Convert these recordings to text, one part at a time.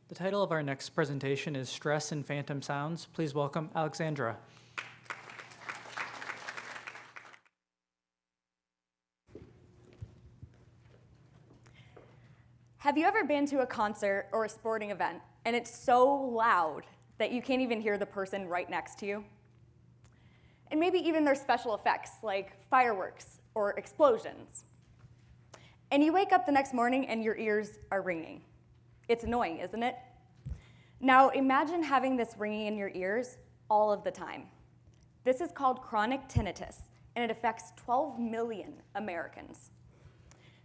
The title of our next presentation is Stress and Phantom Sounds. Please welcome Alexandra. Have you ever been to a concert or a sporting event and it's so loud that you can't even hear the person right next to you? And maybe even there's special effects like fireworks or explosions. And you wake up the next morning and your ears are ringing. It's annoying, isn't it? Now imagine having this ringing in your ears all of the time. This is called chronic tinnitus, and it affects 12 million Americans.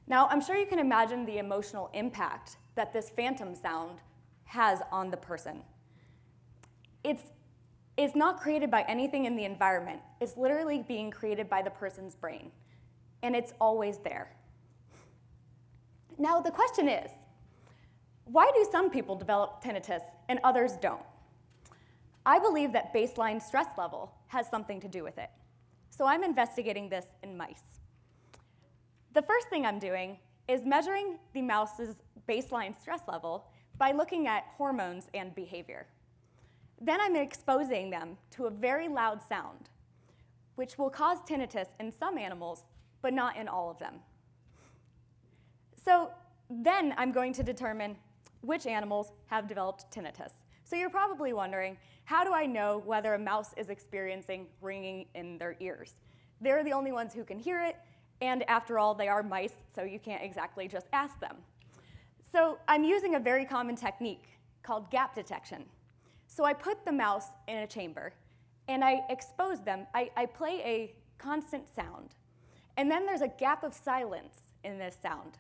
Now, I'm sure you can imagine the emotional impact that this phantom sound has on the person. It's not created by anything in the environment. It's literally being created by the person's brain, and it's always there. Now, the question is, why do some people develop tinnitus and others don't? I believe that baseline stress level has something to do with it. So I'm investigating this in mice. The first thing I'm doing is measuring the mouse's baseline stress level by looking at hormones and behavior. Then I'm exposing them to a very loud sound, which will cause tinnitus in some animals, but not in all of them. So then I'm going to determine which animals have developed tinnitus. So you're probably wondering, how do I know whether a mouse is experiencing ringing in their ears? They're the only ones who can hear it, and after all, they are mice, so you can't exactly just ask them. So I'm using a very common technique called gap detection. So I put the mouse in a chamber, and I expose them. I play a constant sound, and then there's a gap of silence in this sound.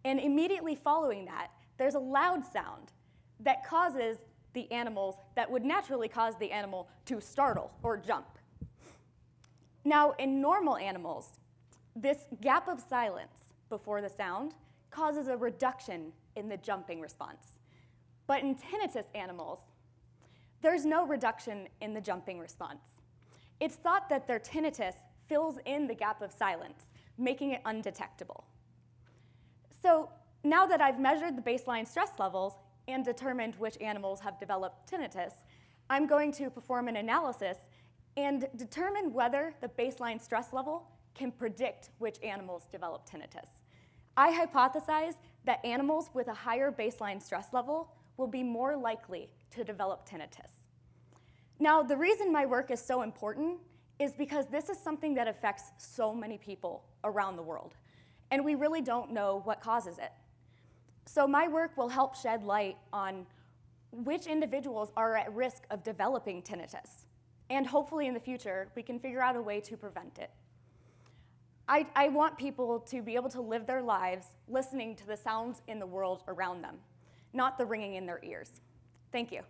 And immediately following that, there's a loud sound that causes the animals, that would naturally cause the animal to startle or jump. Now, in normal animals, this gap of silence before the sound causes a reduction in the jumping response. But in tinnitus animals, there's no reduction in the jumping response. It's thought that their tinnitus fills in the gap of silence, making it undetectable. So now that I've measured the baseline stress levels and determined which animals have developed tinnitus, I'm going to perform an analysis and determine whether the baseline stress level can predict which animals develop tinnitus. I hypothesize that animals with a higher baseline stress level will be more likely to develop tinnitus. Now, the reason my work is so important is because this is something that affects so many people around the world, and we really don't know what causes it. So my work will help shed light on which individuals are at risk of developing tinnitus, and hopefully in the future, we can figure out a way to prevent it. I want people to be able to live their lives listening to the sounds in the world around them, not the ringing in their ears. Thank you.